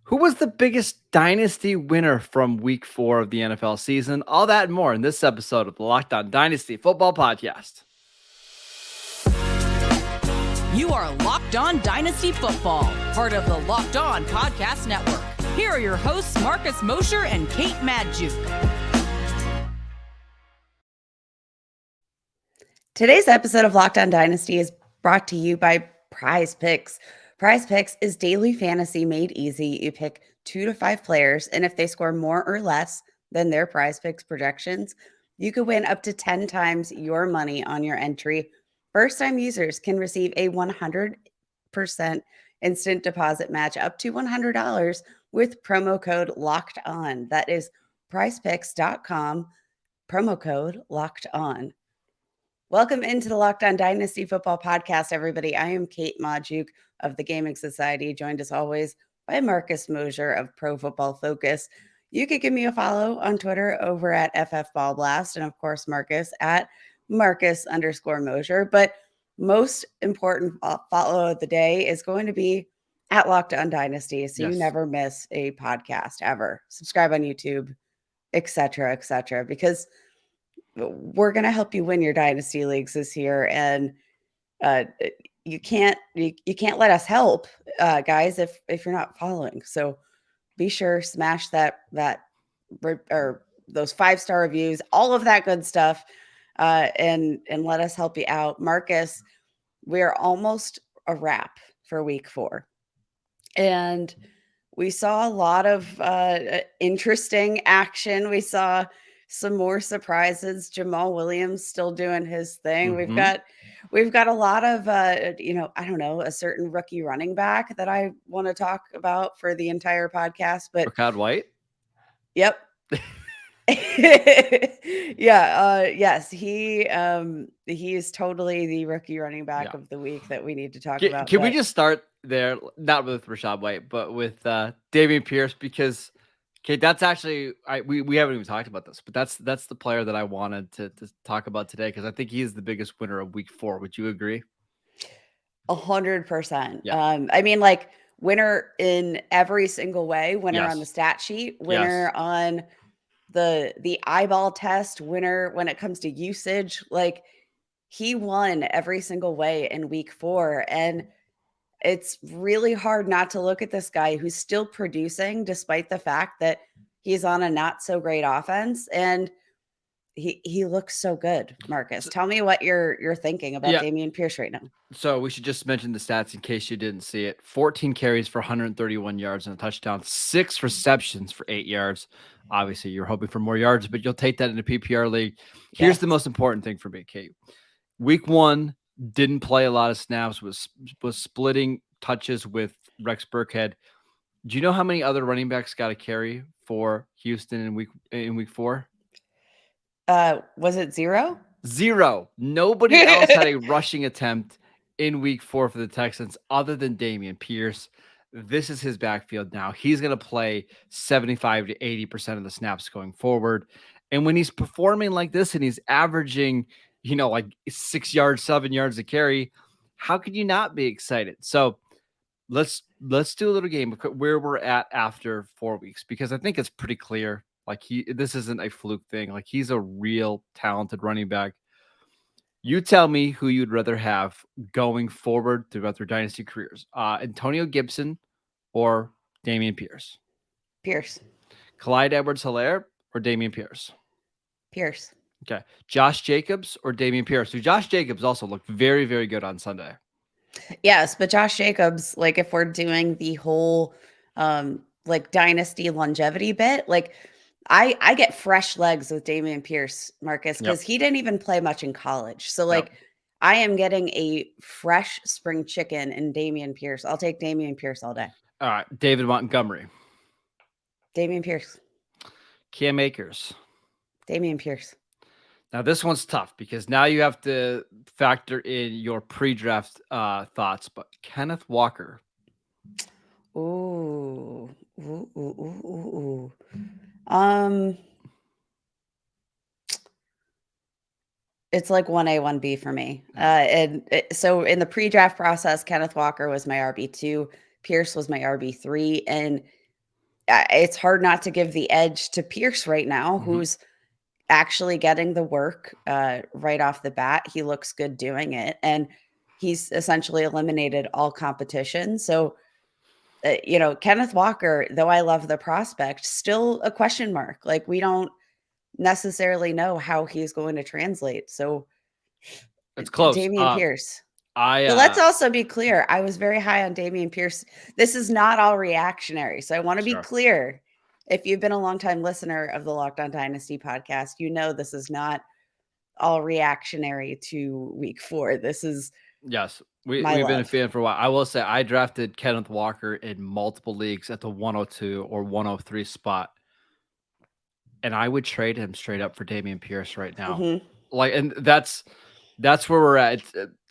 Who was the biggest dynasty winner from week 4 of the NFL season? All that and more in this episode of the Locked On Dynasty Football Podcast. You are Locked On Dynasty Football, part of the Locked On Podcast Network. Here are your hosts, Marcus Mosher and Kate Magdziuk. Today's episode of Locked On Dynasty is brought to you by Prize Picks. Prize Picks is daily fantasy made easy. You pick 2 to 5 players, and if they score more or less than their Prize Picks projections, you could win up to 10 times your money on your entry. First-time users can receive a 100% instant deposit match up to $100 with promo code Locked On. That is prizepicks.com, promo code Locked On. Welcome into the Locked On Dynasty Football Podcast, everybody. I am Kate Magdziuk of the Gaming Society, joined as always by Marcus Mosher of Pro Football Focus. You could give me a follow on Twitter over at FFBallBlast, and of course, Marcus at Marcus_Mosher. But most important follow of the day is going to be at Locked On Dynasty, so you never miss a podcast ever. Subscribe on YouTube, etc., because we're going to help you win your dynasty leagues this year, and you can't let us help, guys, if you're not following. So be sure, smash that or those 5-star reviews, all of that good stuff, and let us help you out. Marcus, we're almost a wrap for week 4, and we saw a lot of interesting action. We saw some more surprises. Jamal Williams still doing his thing. Mm-hmm. We've got a lot of I don't know, a certain rookie running back that I want to talk about for the entire podcast. But Rashad White. Yep. Yes, he is totally the rookie running back of the week that we need to talk about. Can we just start there, not with Rashad White, but with Damian Pierce, because okay, that's actually we haven't even talked about this, but that's the player that I wanted to talk about today, because I think he is the biggest winner of week 4. Would you agree? 100%. Yeah. I mean, like, winner in every single way, winner on the stat sheet, winner on the eyeball test, winner when it comes to usage. Like, he won every single way in week 4, and it's really hard not to look at this guy who's still producing despite the fact that he's on a not so great offense, and he looks so good. Marcus, tell me what you're thinking about Damien Pierce right now. So we should just mention the stats in case you didn't see it. 14 carries for 131 yards and a touchdown, 6 receptions for 8 yards. Obviously, you're hoping for more yards, but you'll take that in a PPR league. Here's the most important thing for me, Kate. Week 1, didn't play a lot of snaps, was splitting touches with Rex Burkhead. Do you know how many other running backs got a carry for Houston in week 4? Was it 0? 0. Nobody else had a rushing attempt in week 4 for the Texans other than Damien Pierce. This is his backfield now. He's going to play 75 to 80% of the snaps going forward. And when he's performing like this and he's averaging, like 6 yards, 7 yards a carry, how could you not be excited? So let's do a little game where we're at after 4 weeks, because I think it's pretty clear. Like, this isn't a fluke thing. Like, he's a real talented running back. You tell me who you'd rather have going forward throughout their dynasty careers. Antonio Gibson or Damien Pierce? Pierce. Clyde Edwards-Helaire or Damien Pierce? Pierce. Okay. Josh Jacobs or Damien Pierce? So Josh Jacobs also looked very, very good on Sunday. Yes, but Josh Jacobs, like, if we're doing the whole like dynasty longevity bit, like, I get fresh legs with Damien Pierce, Marcus, because he didn't even play much in college. So, like, I am getting a fresh spring chicken in Damien Pierce. I'll take Damien Pierce all day. All right. David Montgomery. Damien Pierce. Cam Akers. Damien Pierce. Now, this one's tough because now you have to factor in your pre-draft thoughts, but Kenneth Walker. Ooh. It's like 1A, 1B for me. So in the pre-draft process, Kenneth Walker was my RB2, Pierce was my RB3, and it's hard not to give the edge to Pierce right now, who's actually getting the work right off the bat. He looks good doing it, and he's essentially eliminated all competition. So, Kenneth Walker, though I love the prospect, still a question mark. Like, we don't necessarily know how he's going to translate. So, It's close. Damien Pierce. I But let's also be clear. I was very high on Damien Pierce. This is not all reactionary. So I want to be Sure. clear. If you've been a longtime listener of the Locked On Dynasty podcast, you know this is not all reactionary to week 4. This is Yes, my we've been a love. fan for a while. I will say I drafted Kenneth Walker in multiple leagues at the 102 or 103 spot, and I would trade him straight up for Damien Pierce right now. Mhm. Like, and that's where we're at.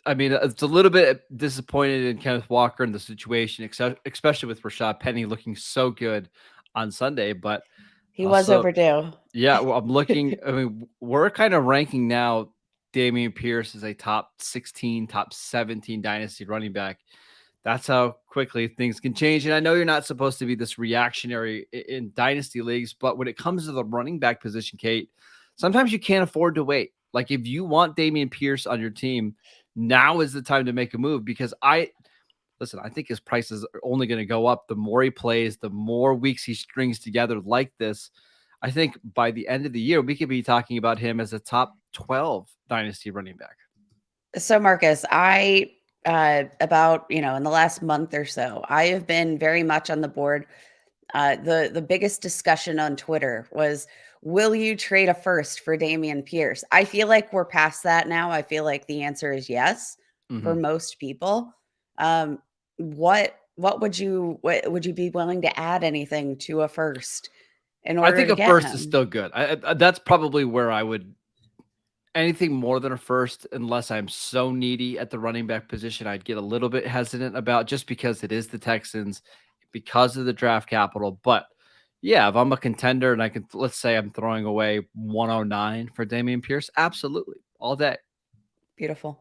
I mean, it's a little bit disappointed in Kenneth Walker in the situation, especially with Rashad Penny looking so good on Sunday. But He was also, overdue. yeah, well, I'm looking. I mean, we're kind of ranking now Damian Pierce as a top 16, top 17 dynasty running back. That's how quickly things can change. And I know you're not supposed to be this reactionary in dynasty leagues, but when it comes to the running back position, Kate, sometimes you can't afford to wait. Like, if you want Damian Pierce on your team, now is the time to make a move, because I think his prices are only going to go up the more he plays, the more weeks he strings together like this. I think by the end of the year, we could be talking about him as a top 12 dynasty running back. So Marcus, I about, in the last month or so, I have been very much on the board. The biggest discussion on Twitter was, will you trade a first for Damien Pierce? I feel like we're past that now. I feel like the answer is yes for most people. What would you be willing to add anything to a first in I order think to a get first is him? still good. That's probably where I would, anything more than a first, unless I'm so needy at the running back position, I'd get a little bit hesitant about, just because it is the Texans, because of the draft capital. But yeah, if I'm a contender and I can, let's say I'm throwing away 109 for Damian Pierce, absolutely, all day. Beautiful.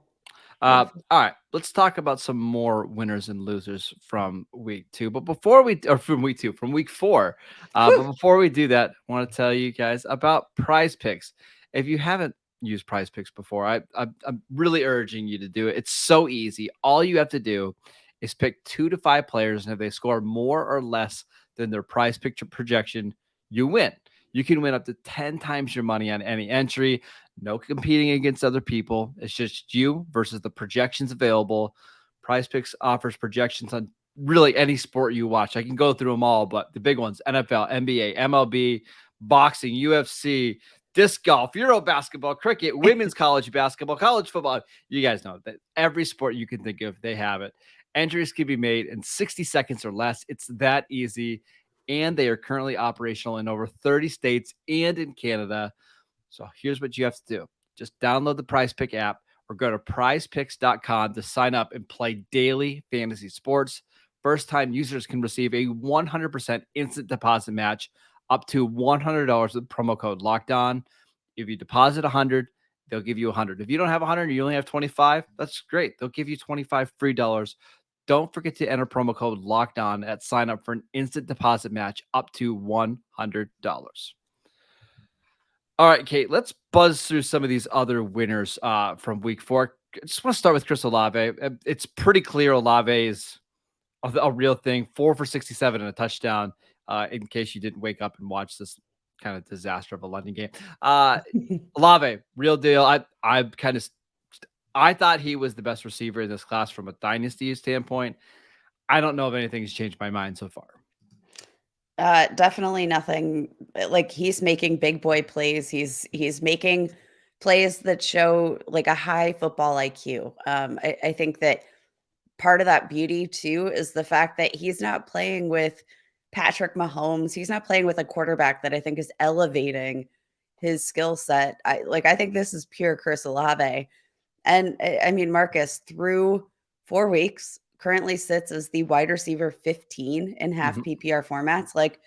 Beautiful. All right, let's talk about some more winners and losers from week 2. But before we, or from week 2, from week 4, but before we do that, I want to tell you guys about Prize Picks. If you haven't used Prize Picks before, I'm really urging you to do it. It's so easy. All you have to do is pick 2 to 5 players, and if they score more or less than their Prize Picture projection, you win. You can win up to 10 times your money on any entry. No competing against other people. It's just you versus the projections available. Prize Picks offers projections on really any sport you watch. I can go through them all, but the big ones: NFL, NBA, MLB, boxing, UFC, disc golf, Euro basketball, cricket, women's college basketball, college football. You guys know that every sport you can think of, they have it. Entries can be made in 60 seconds or less. It's that easy. And they are currently operational in over 30 states and in Canada. So here's what you have to do. Just download the Prize Pick app or go to prizepicks.com to sign up and play daily fantasy sports. First-time users can receive a 100% instant deposit match up to $100 with promo code Locked On. If you deposit 100, they'll give you 100. If you don't have 100, you only have 25, that's great. They'll give you 25 free dollars. Don't forget to enter promo code Locked On at sign up for an instant deposit match up to $100. All right, Kate, let's buzz through some of these other winners from week 4. I just want to start with Chris Olave. It's pretty clear Olave is a real thing. 4 for 67 and a touchdown, in case you didn't wake up and watch this kind of disaster of a London game. Olave, real deal. I thought he was the best receiver in this class from a dynasty standpoint. I don't know if anything's changed my mind so far. Definitely nothing. Like, he's making big boy plays. He's making plays that show like a high football IQ. I think that part of that beauty too is the fact that he's not playing with Patrick Mahomes. He's not playing with a quarterback that I think is elevating his skill set. I think this is pure Chris Olave. And I mean, Marcus, through 4 weeks, currently sits as the wide receiver 15 in half PPR formats. Like,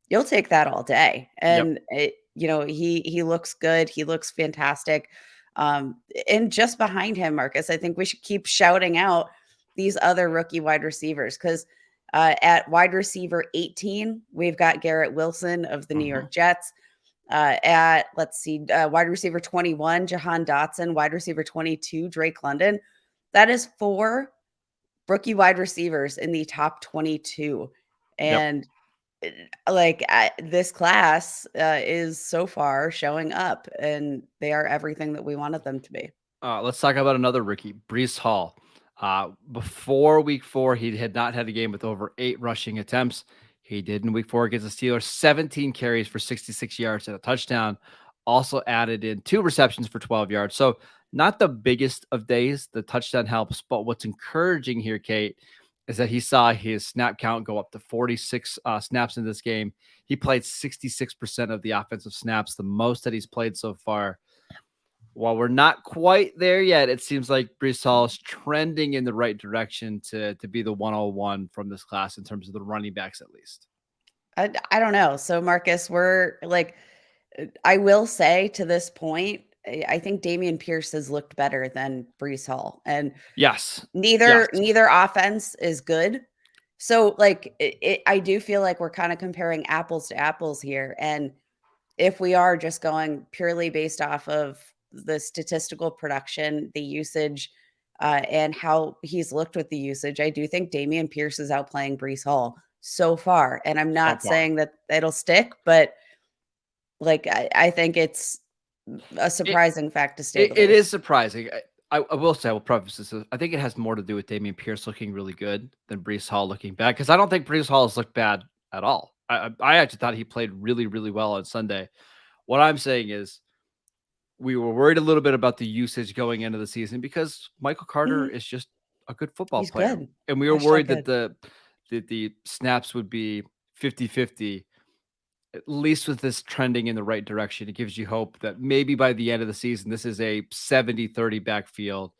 you'll take that all day. Yep. And he looks good. He looks fantastic. And just behind him, Marcus, I think we should keep shouting out these other rookie wide receivers, because At wide receiver 18, we've got Garrett Wilson of the New York Jets. At wide receiver 21, Jahan Dotson. Wide receiver 22, Drake London. That is 4 rookie wide receivers in the top 22. And this class is so far showing up, and they are everything that we wanted them to be. Let's talk about another rookie, Breece Hall. Before week 4, he had not had a game with over 8 rushing attempts. He did in week 4 against the Steelers, 17 carries for 66 yards and a touchdown. Also added in 2 receptions for 12 yards. So not the biggest of days. The touchdown helps. But what's encouraging here, Kate, is that he saw his snap count go up to 46 snaps in this game. He played 66% of the offensive snaps, the most that he's played so far. While we're not quite there yet, it seems like Breece Hall is trending in the right direction to be the 101 from this class in terms of the running backs, at least. I don't know. So, Marcus, I will say to this point, I think Damien Pierce has looked better than Breece Hall. And yes, neither offense is good. So, I do feel like we're kind of comparing apples to apples here. And if we are just going purely based off of the statistical production, the usage, and how he's looked with the usage, I do think Damien Pierce is outplaying Breece Hall so far. And I'm not saying that it'll stick, but I think it's a surprising fact to stay. It is surprising. I will say, I will preface this. I think it has more to do with Damien Pierce looking really good than Breece Hall looking bad, because I don't think Breece Hall has looked bad at all. I actually thought he played really, really well on Sunday. What I'm saying is, we were worried a little bit about the usage going into the season because Michael Carter is just a good football player. Good. And we were worried that the snaps would be 50-50. At least with this trending in the right direction, it gives you hope that maybe by the end of the season, this is a 70-30 backfield.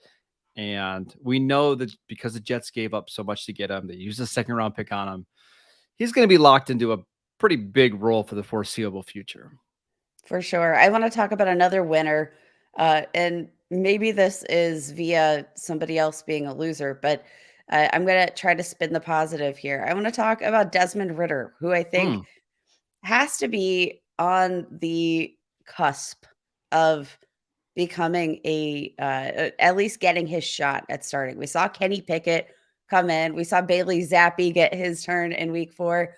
And we know that because the Jets gave up so much to get him, they used a 2nd-round pick on him, he's going to be locked into a pretty big role for the foreseeable future. For sure. I want to talk about another winner, and maybe this is via somebody else being a loser, but I'm going to try to spin the positive here. I want to talk about Desmond Ritter, who I think has to be on the cusp of becoming at least getting his shot at starting. We saw Kenny Pickett come in. We saw Bailey Zappi get his turn in week 4.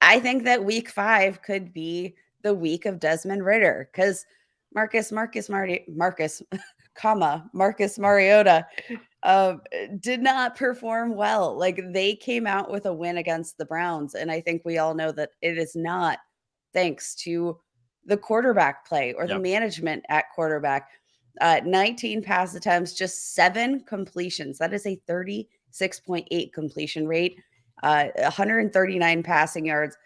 I think that week 5 could be the week of Desmond Ritter, because Marcus Mariota did not perform well. They came out with a win against the Browns, and I think we all know that it is not thanks to the quarterback play or the management at quarterback. 19 pass attempts, just 7 completions. That is a 36.8 completion rate, 139 passing yards.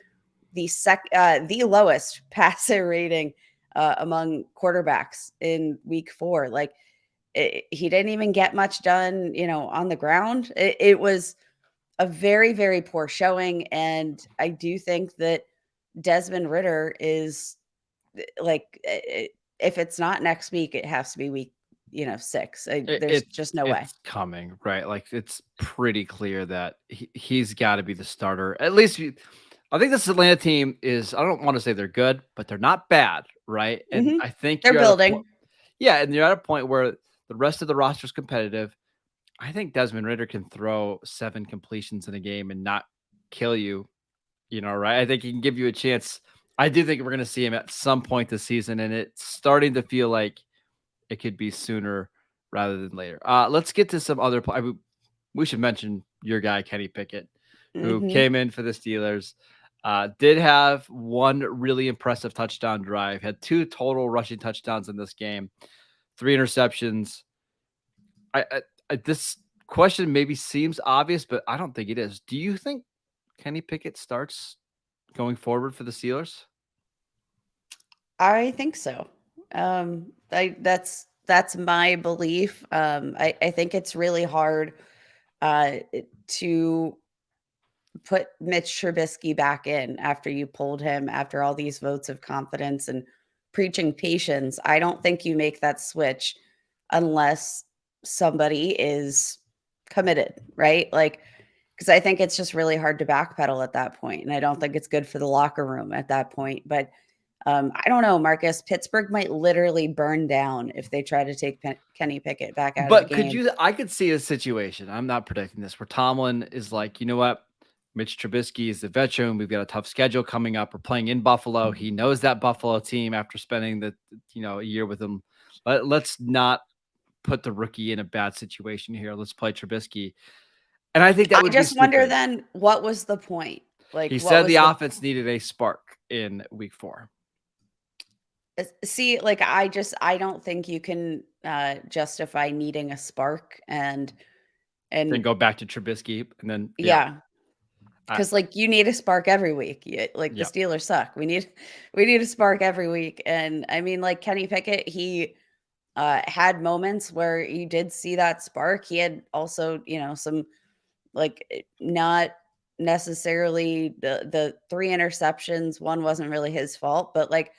The lowest passer rating among quarterbacks in week 4. He didn't even get much done, on the ground. It was a very, very poor showing. And I do think that Desmond Ritter is if it's not next week, it has to be week 6. There's just no way. It's coming, right? It's pretty clear that he's got to be the starter. At least I think this Atlanta team is, I don't want to say they're good, but they're not bad, right? And I think they're building. And you're at a point where the rest of the roster is competitive. I think Desmond Ritter can throw 7 completions in a game and not kill you, right? I think he can give you a chance. I do think we're going to see him at some point this season, and it's starting to feel like it could be sooner rather than later. Let's get to some other we should mention your guy, Kenny Pickett, who came in for the Steelers. Did have 1 really impressive touchdown drive, had 2 total rushing touchdowns in this game, 3 interceptions. This question maybe seems obvious, but I don't think it is. Do you think Kenny Pickett starts going forward for the Steelers? I think so. That's my belief. I think it's really hard to put Mitch Trubisky back in after you pulled him after all these votes of confidence and preaching patience. I don't think you make that switch unless somebody is committed, right? because I think it's just really hard to backpedal at that point, and I don't think it's good for the locker room at that point. But I don't know, Marcus. Pittsburgh might literally burn down if they try to take Kenny Pickett back out of the But game. I could see a situation, I'm not predicting this, where Tomlin is like, you know what? Mitch Trubisky is the veteran. We've got a tough schedule coming up. We're playing in Buffalo. He knows that Buffalo team after spending a year with them. Let's not put the rookie in a bad situation here. Let's play Trubisky. And I think that I would be just wonder stupid. then, what was the point? Like, He what said was the offense needed a spark in week 4. See, like, I don't think you can justify needing a spark and Then go back to Trubisky and then yeah, I, because like you need a spark every week. Like the yeah. Steelers suck. We need a spark every week. And I mean, like Kenny Pickett, he had moments where you did see that spark. He had also, some like not necessarily the 3 interceptions. One wasn't really his fault, but like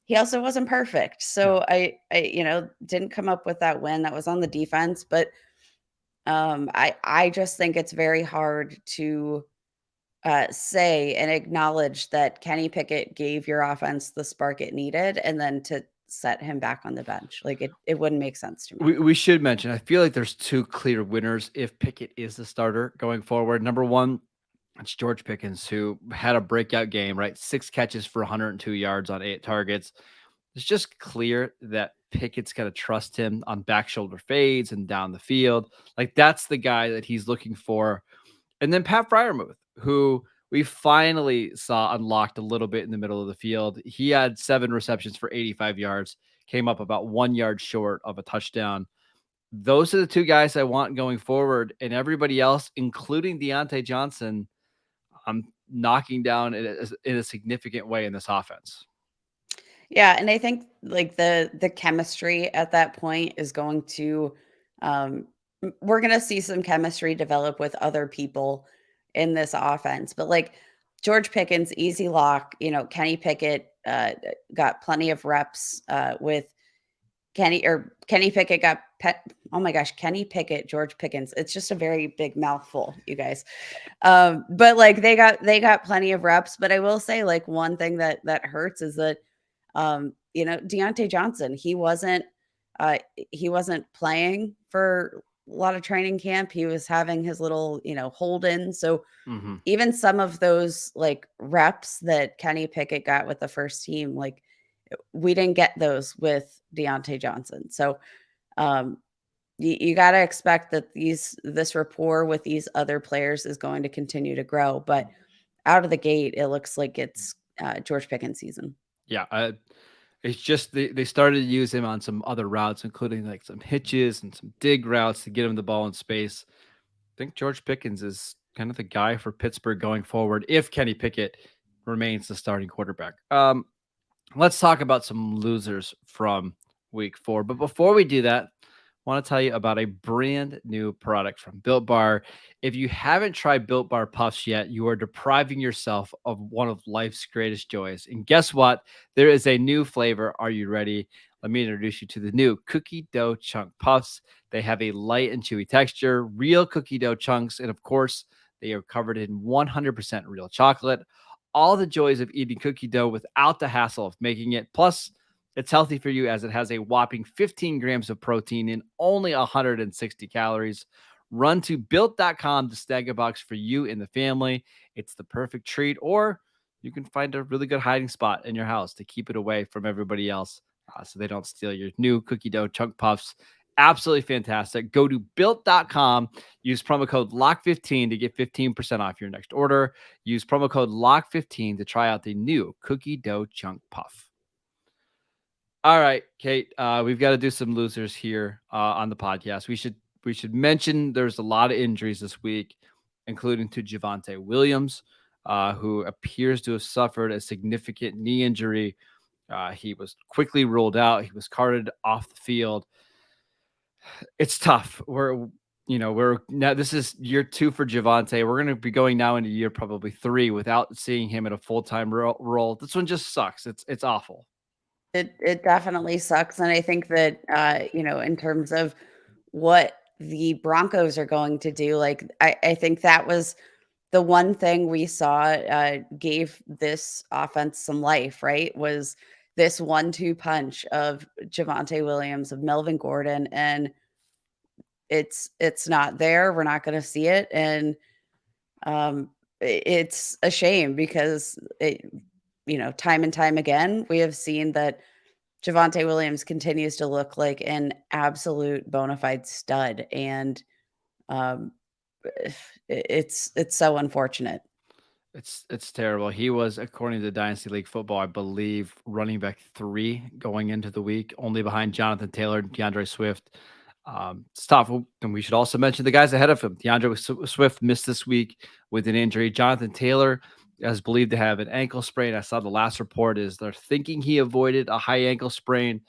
he also wasn't perfect. So No. I didn't come up with that win. That was on the defense, but I just think it's very hard to say and acknowledge that Kenny Pickett gave your offense the spark it needed, and then to set him back on the bench. Like it wouldn't make sense to me. We should mention, I feel like there's 2 clear winners if Pickett is the starter going forward. Number 1, it's George Pickens, who had a breakout game, right? 6 catches for 102 yards on 8 targets. It's just clear that Pickett's got to trust him on back shoulder fades and down the field. Like that's the guy that he's looking for. And then Pat Freiermuth, who we finally saw unlocked a little bit in the middle of the field. He had 7 receptions for 85 yards, came up about 1 yard short of a touchdown. Those are the 2 guys I want going forward, and everybody else, including Deontay Johnson, I'm knocking down in a significant way in this offense. Yeah, and I think like the chemistry at that point is going to we're going to see some chemistry develop with other people in this offense. But like George Pickens, easy lock, Kenny Pickett got plenty of reps with Kenny Pickett oh my gosh, Kenny Pickett, George Pickens. It's just a very big mouthful, you guys. But like they got plenty of reps. But I will say, like, one thing that hurts is that Deontay Johnson, he wasn't playing for a lot of training camp. He was having his little, hold in. So even some of those like reps that Kenny Pickett got with the first team, like we didn't get those with Deontay Johnson. So you got to expect that this rapport with these other players is going to continue to grow. But out of the gate, it looks like it's George Pickens season. Yeah, it's just they started to use him on some other routes, including like some hitches and some dig routes to get him the ball in space. I think George Pickens is kind of the guy for Pittsburgh going forward if Kenny Pickett remains the starting quarterback. Let's talk about some losers from week 4. But before we do that, I want to tell you about a brand new product from Built Bar. If you haven't tried Built Bar Puffs yet, you are depriving yourself of one of life's greatest joys. And guess what? There is a new flavor. Are you ready? Let me introduce you to the new Cookie Dough Chunk Puffs. They have a light and chewy texture, real cookie dough chunks, and of course, they are covered in 100% real chocolate. All the joys of eating cookie dough without the hassle of making it. Plus, it's healthy for you as it has a whopping 15 grams of protein and only 160 calories. Run to built.com to snag a box for you and the family. It's the perfect treat, or you can find a really good hiding spot in your house to keep it away from everybody else so they don't steal your new cookie dough chunk puffs. Absolutely fantastic. Go to built.com, use promo code LOCK15 to get 15% off your next order. Use promo code LOCK15 to try out the new cookie dough chunk puff. All right, Kate, we've got to do some losers here on the podcast. We should mention there's a lot of injuries this week, including to Javonte Williams, who appears to have suffered a significant knee injury. He was quickly ruled out. He was carted off the field. It's tough. We're now this is year 2 for Javonte. We're going to be going now into year probably 3 without seeing him in a full-time role. This one just sucks. It's awful. It definitely sucks. And I think that, in terms of what the Broncos are going to do. Like, I think that was the one thing we saw gave this offense some life, right? Was this 1-2 punch of Javonte Williams, of Melvin Gordon, and it's not there. We're not going to see it, and it's a shame because time and time again we have seen that Javonte Williams continues to look like an absolute bona fide stud, and um, it's so unfortunate. It's terrible. He was, according to Dynasty League Football, I believe, running back 3 going into the week, only behind Jonathan Taylor, DeAndre Swift. It's tough. And we should also mention the guys ahead of him. DeAndre Swift missed this week with an injury. Jonathan Taylor is believed to have an ankle sprain. I saw the last report is they're thinking he avoided a high ankle sprain.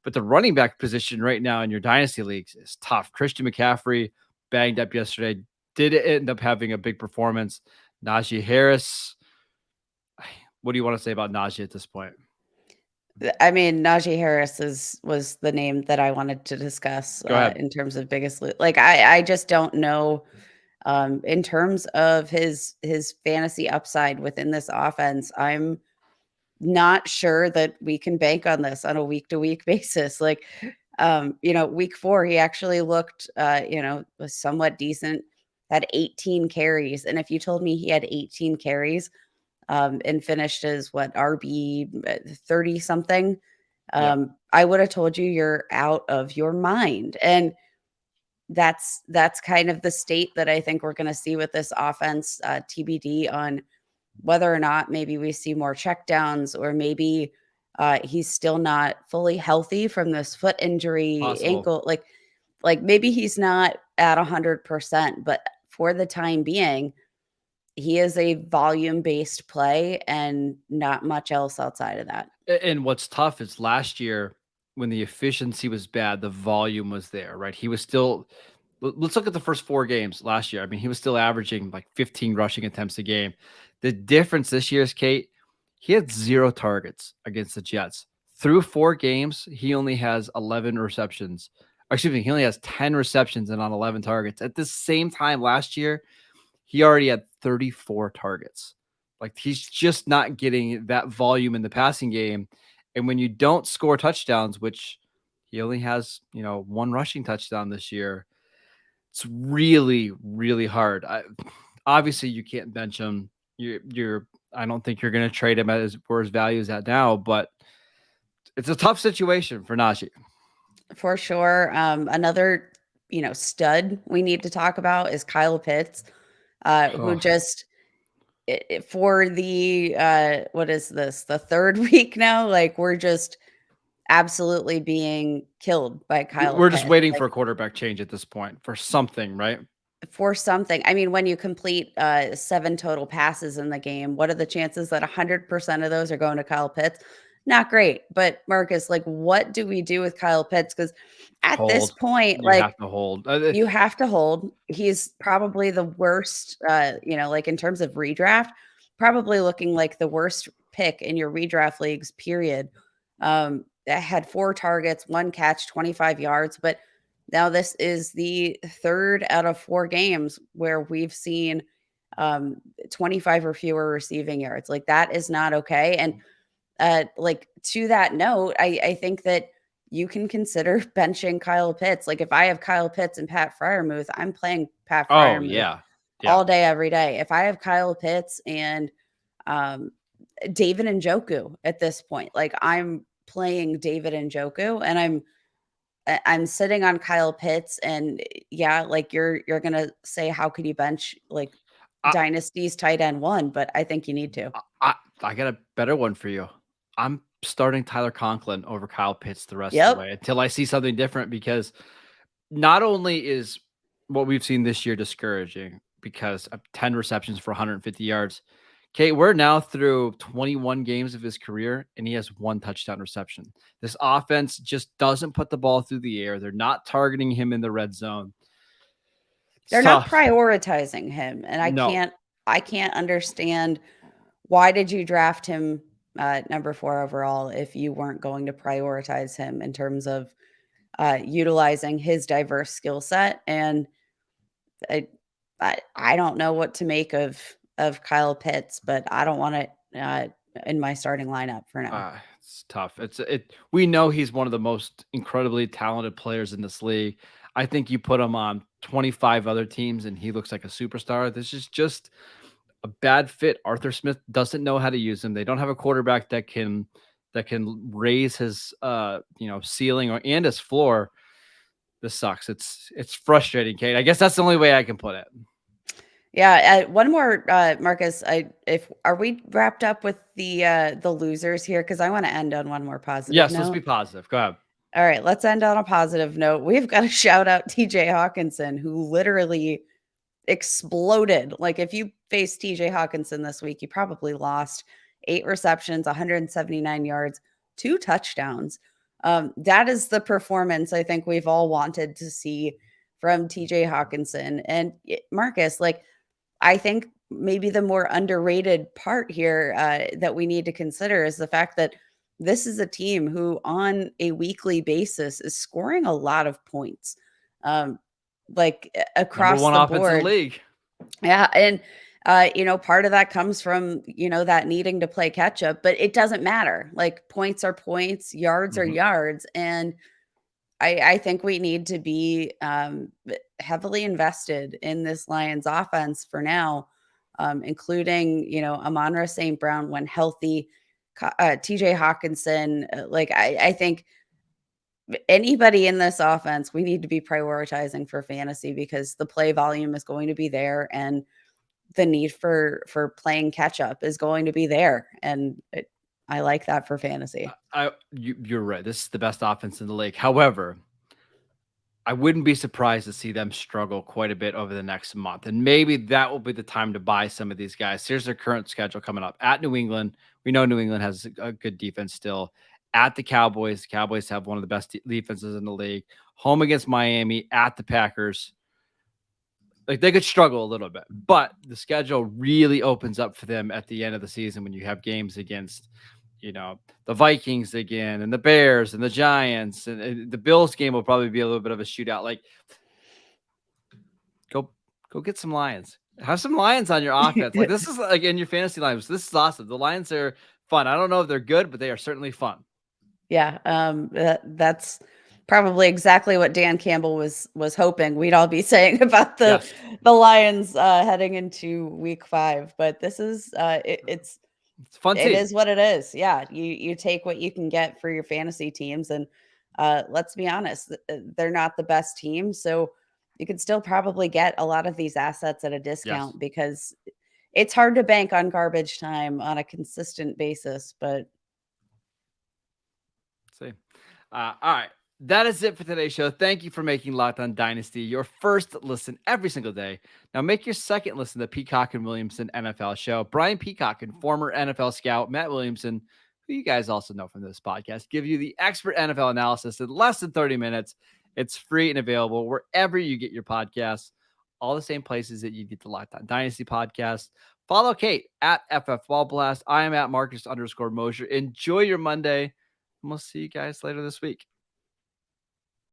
But the running back position right now in your Dynasty leagues is tough. Christian McCaffrey banged up yesterday. Did end up having a big performance. Najee Harris. What do you want to say about Najee at this point? I mean, Najee Harris was the name that I wanted to discuss in terms of biggest. Like, I just don't know in terms of his fantasy upside within this offense. I'm not sure that we can bank on this on a week to week basis. Like, week 4, he actually looked, was somewhat decent, had 18 carries. And if you told me he had 18 carries and finished as RB 30 something, I would have told you you're out of your mind. And that's kind of the state that I think we're going to see with this offense, TBD on whether or not maybe we see more checkdowns, or maybe he's still not fully healthy from this foot injury, ankle. Like maybe he's not at 100%, but for the time being, he is a volume-based play and not much else outside of that. And what's tough is last year when the efficiency was bad, the volume was there, right? He was still, let's look at the first 4 games last year. I mean, he was still averaging like 15 rushing attempts a game. The difference this year is, Kate, he had 0 targets against the Jets. Through 4 games, he only has 11 receptions. Excuse me, he only has 10 receptions and on 11 targets. At the same time last year, he already had 34 targets. Like, he's just not getting that volume in the passing game. And when you don't score touchdowns, which he only has, 1 rushing touchdown this year, it's really, really hard. Obviously, you can't bench him. I don't think you're going to trade him at where his value is at now, but it's a tough situation for Najee. For sure. Another, stud we need to talk about is Kyle Pitts, who just for the what is this? The 3rd week now? Like, we're just absolutely being killed by Kyle We're Pitts. just waiting for a quarterback change at this point, for something, right? For something. I mean, when you complete 7 total passes in the game, what are the chances that 100% of those are going to Kyle Pitts? Not great. But Marcus, like, what do we do with Kyle Pitts? Because at this point, you have to hold. You have to hold. He's probably the worst, like in terms of redraft, probably looking like the worst pick in your redraft leagues, period. That had 4 targets, 1 catch, 25 yards. But now this is the 3rd out of 4 games where we've seen 25 or fewer receiving yards. Like, that is not okay. And like, to that note, I think that you can consider benching Kyle Pitts. Like, if I have Kyle Pitts and Pat Freiermuth, I'm playing Pat Freiermuth all day, every day. If I have Kyle Pitts and David Njoku at this point, like, I'm playing David Njoku, and I'm sitting on Kyle Pitts, and like, you're gonna say, how could you bench like Dynasty's tight end 1? But I think you need to. I got a better one for you. I'm starting Tyler Conklin over Kyle Pitts the rest of the way until I see something different, because not only is what we've seen this year discouraging because of 10 receptions for 150 yards. Kate, we're now through 21 games of his career, and he has 1 touchdown reception. This offense just doesn't put the ball through the air. They're not targeting him in the red zone. They're not prioritizing him, and I can't understand, why did you draft him number 4 overall if you weren't going to prioritize him in terms of utilizing his diverse skill set. And I don't know what to make of Kyle Pitts, but I don't want it in my starting lineup for now. It's tough. We know he's one of the most incredibly talented players in this league. I think you put him on 25 other teams and he looks like a superstar. This is just a bad fit. Arthur Smith doesn't know how to use him. They don't have a quarterback that can raise his ceiling and his floor. This sucks. It's frustrating, Kate. I guess that's the only way I can put it. Yeah, one more, Marcus. Are we wrapped up with the losers here? Because I want to end on one more positive. Yes, note. Let's be positive. Go ahead. All right, let's end on a positive note. We've got to shout out TJ Hawkinson, who literally exploded. Like, if you faced TJ Hawkinson this week, you probably lost. 8 receptions, 179 yards, 2 touchdowns. That is the performance I think we've all wanted to see from TJ Hawkinson. And Marcus, like, I think maybe the more underrated part here that we need to consider is the fact that this is a team who on a weekly basis is scoring a lot of points, like across #1 the offense board. in the league. Yeah. And, part of that comes from, that needing to play catch up, but it doesn't matter. Like, points are points, yards are yards. And I think we need to be heavily invested in this Lions offense for now, including, Amon-Ra St. Brown when healthy, TJ Hawkinson. I think anybody in this offense, we need to be prioritizing for fantasy because the play volume is going to be there and the need for playing catch up is going to be there. And I like that for fantasy. You're right. This is the best offense in the league. However, I wouldn't be surprised to see them struggle quite a bit over the next month. And maybe that will be the time to buy some of these guys. Here's their current schedule coming up. At New England, we know New England has a good defense still. At the Cowboys have one of the best defenses in the league. Home against Miami, at the Packers. Like, they could struggle a little bit, but the schedule really opens up for them at the end of the season when you have games against, the Vikings again and the Bears and the Giants, and the Bills game will probably be a little bit of a shootout. Like, go get some Lions. Have some Lions on your offense. Like, this is like in your fantasy lineups. This is awesome. The Lions are fun. I don't know if they're good, but they are certainly fun. Yeah, that's probably exactly what Dan Campbell was hoping we'd all be saying about the Lions heading into week 5. But this is it's fun. It is what it is. Yeah, you take what you can get for your fantasy teams, and let's be honest, they're not the best team, so you can still probably get a lot of these assets at a discount because it's hard to bank on garbage time on a consistent basis. But all right. That is it for today's show. Thank you for making Locked On Dynasty your first listen every single day. Now make your second listen to Peacock and Williamson NFL show. Brian Peacock and former NFL scout Matt Williamson, who you guys also know from this podcast, give you the expert NFL analysis in less than 30 minutes. It's free and available wherever you get your podcasts, all the same places that you get the Locked On Dynasty podcast. Follow Kate at FF Ball Blast. I am at Marcus _Mosher. Enjoy your Monday, and we'll see you guys later this week.